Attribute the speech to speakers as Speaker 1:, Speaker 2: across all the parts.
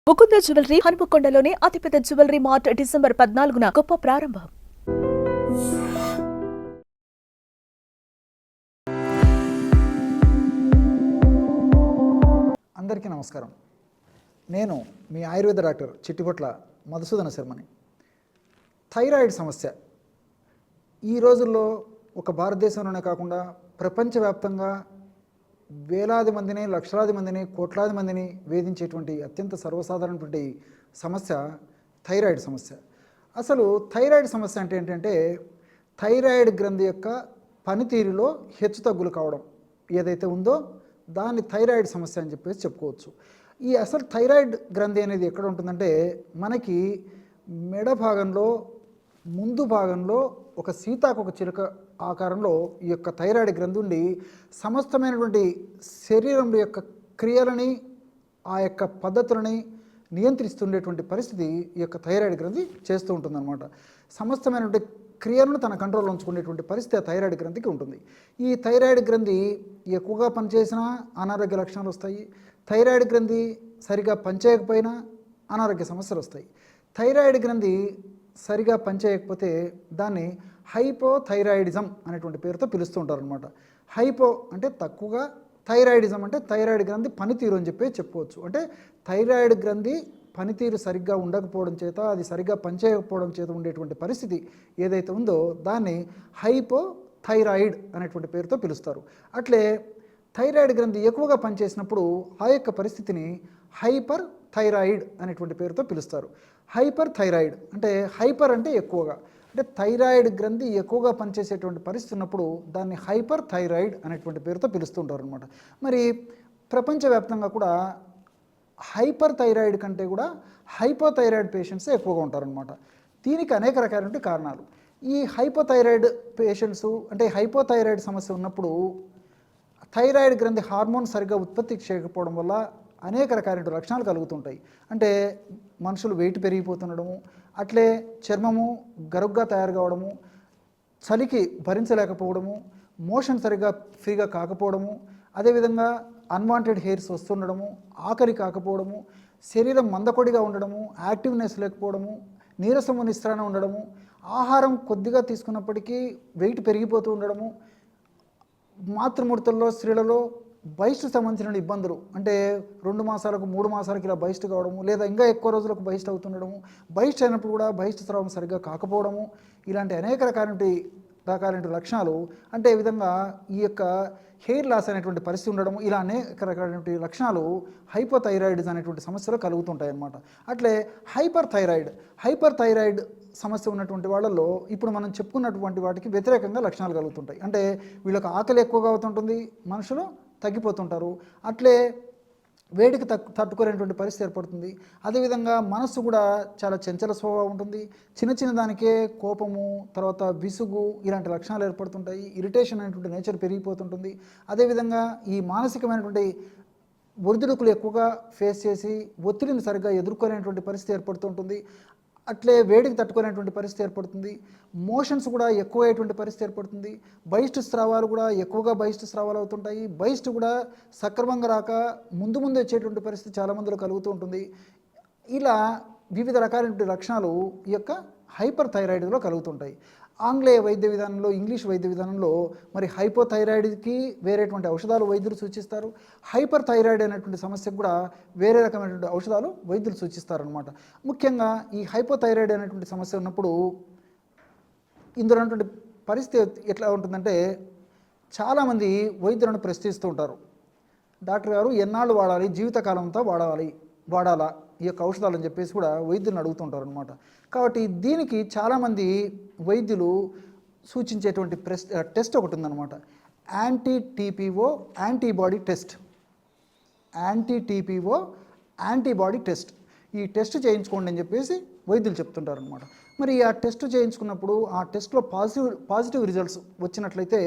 Speaker 1: Mukunda jewellery హనుమకొండలోని అతిపెద్ద jewellery mart December 14న గొప్ప ప్రారంభం.
Speaker 2: అందరికీ నమస్కారం. నేను మీ ఆయుర్వేద డాక్టర్ చిట్టిపొట్ల మధుసూదన శర్మని. థైరాయిడ్ సమస్య ఈ రోజుల్లో ఒక భారతదేశంలోనే కాకుండా ప్రపంచవ్యాప్తంగా వేలాది మందిని, లక్షలాది మందిని, కోట్లాది మందిని వేధించేటువంటి అత్యంత సర్వసాధారణటువంటి సమస్య థైరాయిడ్ సమస్య. అసలు థైరాయిడ్ సమస్య అంటే ఏంటంటే థైరాయిడ్ గ్రంథి యొక్క పనితీరులో హెచ్చుతగ్గులు కావడం ఏదైతే ఉందో దాన్ని థైరాయిడ్ సమస్య అని చెప్పేసి చెప్పుకోవచ్చు. ఈ అసలు థైరాయిడ్ గ్రంథి అనేది ఎక్కడ ఉంటుందంటే మనకి మెడ భాగంలో ముందు భాగంలో ఒక సీతాకొక చిలుక ఆకారంలో ఈ యొక్క థైరాయిడ్ గ్రంథి ఉండి సమస్తమైనటువంటి శరీరం యొక్క క్రియలని ఆ యొక్క పద్ధతులని నియంత్రిస్తుండేటువంటి పరిస్థితి ఈ యొక్క థైరాయిడ్ గ్రంథి చేస్తూ ఉంటుందన్నమాట. సమస్తమైనటువంటి క్రియలను తన కంట్రోల్లో ఉంచుకునేటువంటి పరిస్థితి ఆ థైరాయిడ్ గ్రంథికి ఉంటుంది. ఈ థైరాయిడ్ గ్రంథి ఎక్కువగా పనిచేసినా అనారోగ్య లక్షణాలు వస్తాయి. థైరాయిడ్ గ్రంథి సరిగా పనిచేయకపోయినా అనారోగ్య సమస్యలు వస్తాయి. థైరాయిడ్ గ్రంథి సరిగా పనిచేయకపోతే దాన్ని హైపోథైరాయిడిజం అనేటువంటి పేరుతో పిలుస్తూ ఉంటారు అనమాట. హైపో అంటే తక్కువగా, థైరాయిడిజం అంటే థైరాయిడ్ గ్రంథి పనితీరు అని చెప్పి చెప్పుకోవచ్చు. అంటే థైరాయిడ్ గ్రంథి పనితీరు సరిగ్గా ఉండకపోవడం చేత, అది సరిగ్గా పనిచేయకపోవడం చేత ఉండేటువంటి పరిస్థితి ఏదైతే ఉందో దాన్ని హైపోథైరాయిడ్ అనేటువంటి పేరుతో పిలుస్తారు. అట్లే థైరాయిడ్ గ్రంథి ఎక్కువగా పనిచేసినప్పుడు ఆ యొక్క పరిస్థితిని హైపర్ థైరాయిడ్ అనేటువంటి పేరుతో పిలుస్తారు. హైపర్ థైరాయిడ్ అంటే హైపర్ అంటే ఎక్కువగా, అంటే థైరాయిడ్ గ్రంథి ఎక్కువగా పనిచేసేటువంటి పరిస్థితి ఉన్నప్పుడు దాన్ని హైపర్ థైరాయిడ్ అనేటువంటి పేరుతో పిలుస్తుంటారు అనమాట. మరి ప్రపంచవ్యాప్తంగా కూడా హైపర్ థైరాయిడ్ కంటే కూడా హైపోథైరాయిడ్ పేషెంట్స్ ఎక్కువగా ఉంటారనమాట. దీనికి అనేక రకాలైన కారణాలు. ఈ హైపోథైరాయిడ్ పేషెంట్స్ అంటే హైపోథైరాయిడ్ సమస్య ఉన్నప్పుడు థైరాయిడ్ గ్రంథి హార్మోన్ సరిగ్గా ఉత్పత్తి చేయకపోవడం వల్ల అనేక రకాలైన లక్షణాలు కలుగుతుంటాయి. అంటే మనుషులు వెయిట్ పెరిగిపోతుండడము, అట్లే చర్మము గరుగ్గా తయారు కావడము, చలికి భరించలేకపోవడము, మోషన్ సరిగ్గా ఫ్రీగా కాకపోవడము, అదేవిధంగా అన్వాంటెడ్ హెయిర్స్ వస్తుండడము, ఆకలి కాకపోవడము, శరీరం మందకొడిగా ఉండడము, యాక్టివ్నెస్ లేకపోవడము, నీరసము నిస్త్రాణ ఉండడము, ఆహారం కొద్దిగా తీసుకున్నప్పటికీ వెయిట్ పెరిగిపోతూ ఉండడము, మాతృమూర్తుల్లో స్త్రీలలో బహిష్టు సంబంధించిన ఇబ్బందులు, అంటే 2 మాసాలకు 3 మాసాలకు ఇలా బహిష్టు కావడము, లేదా ఇంకా ఎక్కువ రోజులకు బహిష్టు అవుతుండడము, బహిష్టు అయినప్పుడు కూడా బహిష్టు స్రావం సరిగ్గా కాకపోవడము, ఇలాంటి అనేక రకాలైన లక్షణాలు, అంటే ఈ విధంగా ఈ యొక్క హెయిర్ లాస్ అనేటువంటి పరిస్థితి ఉండడము, ఇలా అనేక రకాలైనటువంటి లక్షణాలు హైపోథైరాయిడ్స్ అనేటువంటి సమస్యలు కలుగుతుంటాయి అన్నమాట. అట్లే హైపర్ థైరాయిడ్ సమస్య ఉన్నటువంటి వాళ్ళల్లో ఇప్పుడు మనం చెప్పుకున్నటువంటి వాటికి వ్యతిరేకంగా లక్షణాలు కలుగుతుంటాయి. అంటే వీళ్ళకి ఆకలి ఎక్కువగా అవుతుంటుంది, మనుషులు తగ్గిపోతుంటారు, అట్లే వేడికి తట్టుకోలేనటువంటి పరిస్థితి ఏర్పడుతుంది. అదేవిధంగా మనస్సు కూడా చాలా చంచల స్వభావం ఉంటుంది. చిన్న దానికే కోపము, తర్వాత విసుగు ఇలాంటి లక్షణాలు ఏర్పడుతుంటాయి. ఇరిటేషన్ అనేటువంటి నేచర్ పెరిగిపోతుంటుంది. అదేవిధంగా ఈ మానసికమైనటువంటి ఒడిదుడుకులు ఎక్కువగా ఫేస్ చేసి ఒత్తిడిని సరిగ్గా ఎదుర్కోలేనటువంటి పరిస్థితి ఏర్పడుతుంటుంది. అట్లే వేడికి తట్టుకునేటువంటి పరిస్థితి ఏర్పడుతుంది. మోషన్స్ కూడా ఎక్కువయ్యేటువంటి పరిస్థితి ఏర్పడుతుంది. బహిష్టు స్రావాలు కూడా ఎక్కువగా బహిష్టు స్రావాలు అవుతుంటాయి. బహిష్టు కూడా సక్రమంగా రాక ముందు వచ్చేటువంటి పరిస్థితి చాలామందిలో కలుగుతూ ఉంటుంది. ఇలా వివిధ రకాలైన లక్షణాలు ఈ యొక్క హైపర్ థైరాయిడ్లో కలుగుతుంటాయి. ఆంగ్లేయ వైద్య విధానంలో, ఇంగ్లీష్ వైద్య విధానంలో మరి హైపోథైరాయిడ్కి వేరేటువంటి ఔషధాలు వైద్యులు సూచిస్తారు. హైపర్ థైరాయిడ్ అనేటువంటి సమస్యకు కూడా వేరే రకమైనటువంటి ఔషధాలు వైద్యులు సూచిస్తారనమాట. ముఖ్యంగా ఈ హైపోథైరాయిడ్ అనేటువంటి సమస్య ఉన్నప్పుడు ఇందులో ఉన్నటువంటి పరిస్థితి ఎట్లా ఉంటుందంటే చాలామంది వైద్యులను ప్రశ్నిస్తూ ఉంటారు. డాక్టర్ గారు ఎన్నాళ్ళు వాడాలి, జీవితకాలం అంతా వాడాలా ఈ యొక్క ఔషధాలు అని చెప్పేసి కూడా వైద్యులను అడుగుతుంటారు అనమాట. కాబట్టి దీనికి చాలామంది వైద్యులు సూచించేటువంటి టెస్ట్ ఒకటి ఉందన్నమాట. Anti-TPO antibody test. ఈ టెస్ట్ చేయించుకోండి అని చెప్పేసి వైద్యులు చెప్తుంటారు అనమాట. మరి ఆ టెస్ట్ చేయించుకున్నప్పుడు ఆ టెస్ట్లో పాజిటివ్ రిజల్ట్స్ వచ్చినట్లయితే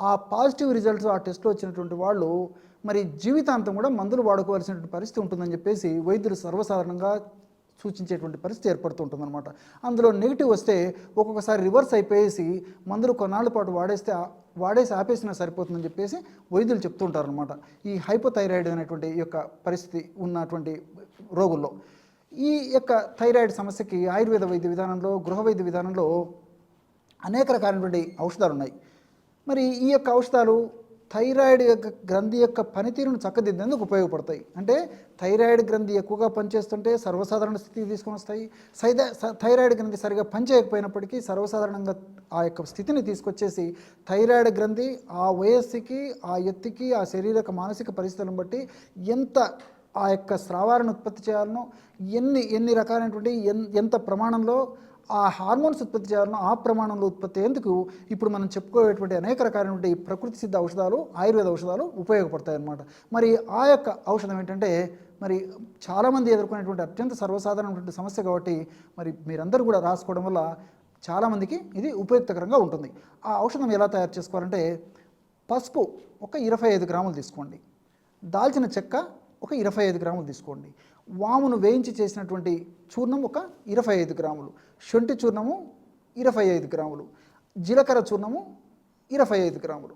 Speaker 2: ఆ పాజిటివ్ రిజల్ట్స్ ఆ టెస్ట్లో వచ్చినటువంటి వాళ్ళు మరి జీవితాంతం కూడా మందులు వాడుకోవాల్సినటువంటి పరిస్థితి ఉంటుందని చెప్పేసి వైద్యులు సర్వసాధారణంగా సూచించేటువంటి పరిస్థితి ఏర్పడుతుంటుందన్నమాట. అందులో నెగిటివ్ వస్తే ఒక్కొక్కసారి రివర్స్ అయిపోయేసి మందులు కొన్నాళ్ళ పాటు వాడేసి ఆపేసినా సరిపోతుందని చెప్పేసి వైద్యులు చెప్తుంటారనమాట. ఈ హైపోథైరాయిడ్ అనేటువంటి యొక్క పరిస్థితి ఉన్నటువంటి రోగుల్లో. ఈ యొక్క థైరాయిడ్ సమస్యకి ఆయుర్వేద వైద్య విధానంలో, గృహ వైద్య విధానంలో అనేక రకాలైనటువంటి ఔషధాలు ఉన్నాయి. మరి ఈ యొక్క ఔషధాలు థైరాయిడ్ యొక్క గ్రంథి యొక్క పనితీరును చక్కదిద్దేందుకు ఉపయోగపడతాయి. అంటే థైరాయిడ్ గ్రంథి ఎక్కువగా పనిచేస్తుంటే సర్వసాధారణ స్థితికి తీసుకొని వస్తాయి. థైరాయిడ్ గ్రంథి సరిగా పనిచేయకపోయినప్పటికీ సర్వసాధారణంగా ఆ యొక్క స్థితిని తీసుకొచ్చేసి థైరాయిడ్ గ్రంథి ఆ వయస్సుకి, ఆ ఎత్తుకి, ఆ శారీరక మానసిక పరిస్థితులను బట్టి ఎంత ఆ యొక్క స్రావాలను ఉత్పత్తి చేయాలనో, ఎన్ని రకాలైనటువంటి ఎంత ప్రమాణంలో ఆ హార్మోన్స్ ఉత్పత్తి చేయాలనో ఆ ప్రమాణంలో ఉత్పత్తి అయ్యేందుకు ఇప్పుడు మనం చెప్పుకోవేటువంటి అనేక రకాలైనటువంటి ప్రకృతి సిద్ధ ఔషధాలు, ఆయుర్వేద ఔషధాలు ఉపయోగపడతాయి అన్నమాట. మరి ఆ యొక్క ఔషధం ఏంటంటే, మరి చాలామంది ఎదుర్కొనేటువంటి అత్యంత సర్వసాధారణమైనటువంటి సమస్య కాబట్టి మరి మీరందరూ కూడా రాసుకోవడం వల్ల చాలామందికి ఇది ఉపయుక్తకరంగా ఉంటుంది. ఆ ఔషధం ఎలా తయారు చేసుకోవాలంటే, పసుపు ఒక 25 గ్రాములు తీసుకోండి, దాల్చిన చెక్క ఒక 25 గ్రాములు తీసుకోండి, వామును వేయించి చేసినటువంటి చూర్ణం ఒక 25 గ్రాములు, శొంఠి చూర్ణము 25 గ్రాములు, జీలకర్ర చూర్ణము 25 గ్రాములు.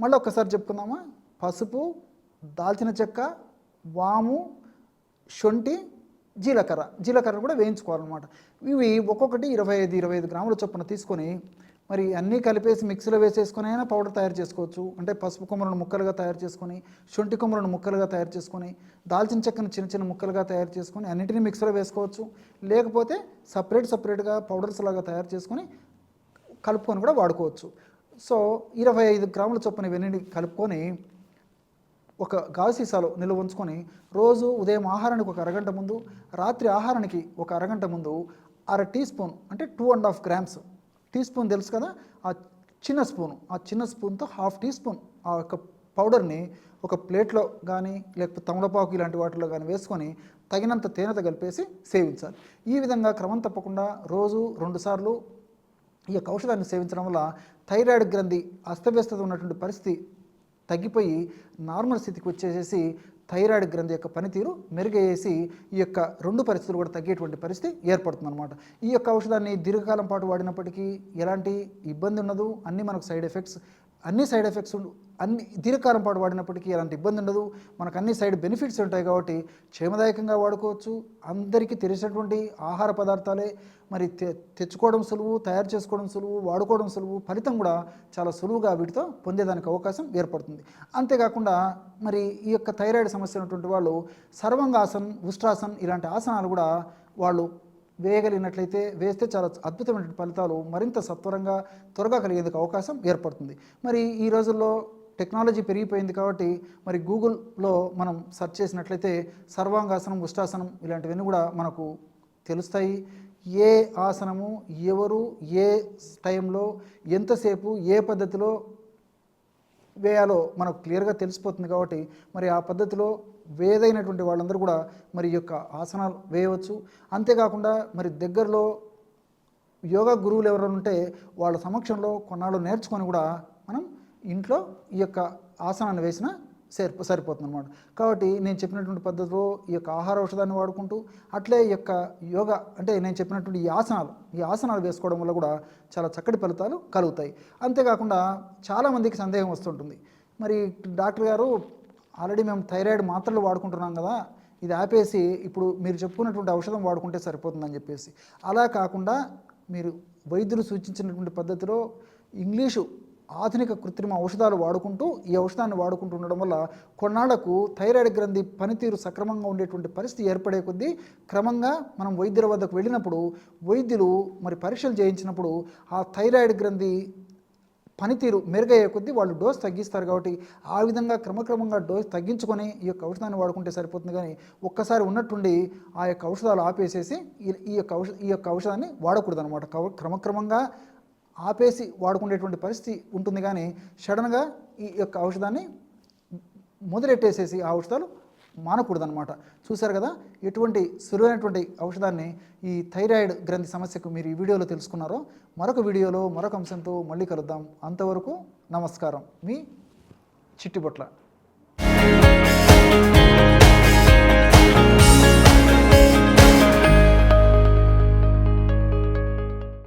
Speaker 2: మళ్ళీ ఒక్కసారి చెప్పుకుందామా, పసుపు, దాల్చిన చెక్క, వాము, శొంఠి, జీలకర్ర కూడా వేయించుకోవాలన్నమాట. ఇవి ఒక్కొక్కటి 25 గ్రాముల చొప్పున తీసుకొని మరి అన్నీ కలిపేసి మిక్సీలో వేసేసుకొని అయినా పౌడర్ తయారు చేసుకోవచ్చు. అంటే పసుపు కొమ్మలను ముక్కలుగా తయారు చేసుకొని, శొంఠి కొమ్మలను ముక్కలుగా తయారు చేసుకొని, దాల్చిన చెక్కను చిన్న చిన్న ముక్కలుగా తయారు చేసుకొని అన్నిటినీ మిక్సీలో వేసుకోవచ్చు. లేకపోతే సపరేట్గా పౌడర్స్ లాగా తయారు చేసుకొని కలుపుకొని కూడా వాడుకోవచ్చు. సో 25 గ్రాముల చొప్పున ఇవన్నీ కలుపుకొని ఒక గాజు సీసాలో నిల్వ ఉంచుకొని రోజు ఉదయం ఆహారానికి ఒక అరగంట ముందు, రాత్రి ఆహారానికి ఒక అరగంట ముందు 1/2 టీ స్పూన్ అంటే 2.5 గ్రామ్స్, టీ స్పూన్ తెలుసు కదా, ఆ చిన్న స్పూన్తో 1/2 టీ స్పూన్ ఆ యొక్క పౌడర్ని ఒక ప్లేట్లో కానీ లేకపోతే తమలపాకు ఇలాంటి వాటిలో కానీ వేసుకొని తగినంత తేనెతో కలిపేసి సేవించాలి. ఈ విధంగా క్రమం తప్పకుండా రోజు 2 సార్లు ఈ యొక్క ఔషధాన్ని సేవించడం వల్ల థైరాయిడ్ గ్రంథి అస్తవ్యస్తత ఉన్నటువంటి పరిస్థితి తగ్గిపోయి నార్మల్ స్థితికి వచ్చేసేసి థైరాయిడ్ గ్రంథి యొక్క పనితీరు మెరుగయ్యేసి ఈ యొక్క 2 పరిస్థితులు కూడా తగ్గేటువంటి పరిస్థితి ఏర్పడుతుంది అనమాట. ఈ యొక్క ఔషధాన్ని దీర్ఘకాలం పాటు వాడినప్పటికీ ఎలాంటి ఇబ్బంది ఉండదు. మనకు సైడ్ ఎఫెక్ట్స్ అన్ని దీర్ఘకాలం పాటు వాడినప్పటికీ ఎలాంటి ఇబ్బంది ఉండదు. మనకు అన్ని సైడ్ బెనిఫిట్స్ ఉంటాయి కాబట్టి క్షేమదాయకంగా వాడుకోవచ్చు. అందరికీ తెలిసినటువంటి ఆహార పదార్థాలే, మరి తెచ్చుకోవడం సులువు, తయారు చేసుకోవడం సులువు, వాడుకోవడం సులువు, ఫలితం కూడా చాలా సులువుగా వీటితో పొందేదానికి అవకాశం ఏర్పడుతుంది. అంతేకాకుండా మరి ఈ యొక్క థైరాయిడ్ సమస్య ఉన్నటువంటి వాళ్ళు సర్వంగాసన్, ఉష్ట్రాసన్ ఇలాంటి ఆసనాలు కూడా వాళ్ళు వేయగలిగినట్లయితే వేస్తే చాలా అద్భుతమైన ఫలితాలు మరింత సత్వరంగా త్వరగా కలిగేందుకు అవకాశం ఏర్పడుతుంది. మరి ఈ రోజుల్లో టెక్నాలజీ పెరిగిపోయింది కాబట్టి మరి గూగుల్లో మనం సెర్చ్ చేసినట్లయితే సర్వాంగాసనం, ఉష్ట్రాసనం ఇలాంటివన్నీ కూడా మనకు తెలుస్తాయి. ఏ ఆసనము ఎవరు ఏ టైంలో ఎంతసేపు ఏ పద్ధతిలో వేయాలో మనకు క్లియర్గా తెలిసిపోతుంది కాబట్టి మరి ఆ పద్ధతిలో వేదైనటువంటి వాళ్ళందరూ కూడా మరి ఈ యొక్క ఆసనాలు వేయవచ్చు. అంతేకాకుండా మరి దగ్గరలో యోగా గురువులు ఎవరైనా ఉంటే వాళ్ళ సమక్షంలో కొన్నాళ్ళు నేర్చుకొని కూడా మనం ఇంట్లో ఈ యొక్క ఆసనాన్ని వేసినా సరిపోతుంది అన్నమాట. కాబట్టి నేను చెప్పినటువంటి పద్ధతిలో ఈ యొక్క ఆహార ఔషధాన్ని వాడుకుంటూ అట్లే ఈ యొక్క యోగా అంటే నేను చెప్పినటువంటి ఈ ఆసనాలు వేసుకోవడం వల్ల కూడా చాలా చక్కటి ఫలితాలు కలుగుతాయి. అంతేకాకుండా చాలామందికి సందేహం వస్తుంటుంది, మరి డాక్టర్ గారు ఆల్రెడీ మేము థైరాయిడ్ మాత్రలు వాడుకుంటున్నాం కదా, ఇది ఆపేసి ఇప్పుడు మీరు చెప్పుకున్నటువంటి ఔషధం వాడుకుంటే సరిపోతుందని చెప్పేసి. అలా కాకుండా మీరు వైద్యులు సూచించినటువంటి పద్ధతిలో ఇంగ్లీషు ఆధునిక కృత్రిమ ఔషధాలు వాడుకుంటూ ఈ ఔషధాన్ని వాడుకుంటూ ఉండడం వల్ల కొన్నాళ్లకు థైరాయిడ్ గ్రంథి పనితీరు సక్రమంగా ఉండేటువంటి పరిస్థితి ఏర్పడే కొద్దీ క్రమంగా మనం వైద్యుల వద్దకు వెళ్ళినప్పుడు వైద్యులు మరి పరీక్షలు చేయించినప్పుడు ఆ థైరాయిడ్ గ్రంథి పనితీరు మెరుగయ్యే కొద్దీ వాళ్ళు డోస్ తగ్గిస్తారు. కాబట్టి ఆ విధంగా క్రమక్రమంగా డోస్ తగ్గించుకొని ఈ యొక్క ఔషధాన్ని వాడుకుంటే సరిపోతుంది. కానీ ఒక్కసారి ఉన్నట్టుండి ఆ యొక్క ఔషధాలు ఆపేసేసి ఈ యొక్క ఔషధాన్ని వాడకూడదు అనమాట. క్రమక్రమంగా ఆపేసి వాడుకునేటువంటి పరిస్థితి ఉంటుంది. కానీ సడన్గా ఈ యొక్క ఔషధాన్ని మొదలెట్టేసేసి ఆ ఔషధాలు మానకూడదనమాట. చూశారు కదా ఎటువంటి సులువైనటువంటి ఔషధాన్ని ఈ థైరాయిడ్ గ్రంథి సమస్యకు మీరు ఈ వీడియోలో తెలుసుకున్నారో. మరొక వీడియోలో మరొక అంశంతో మళ్ళీ కలుద్దాం. అంతవరకు నమస్కారం. మీ చిట్టిబొట్ల.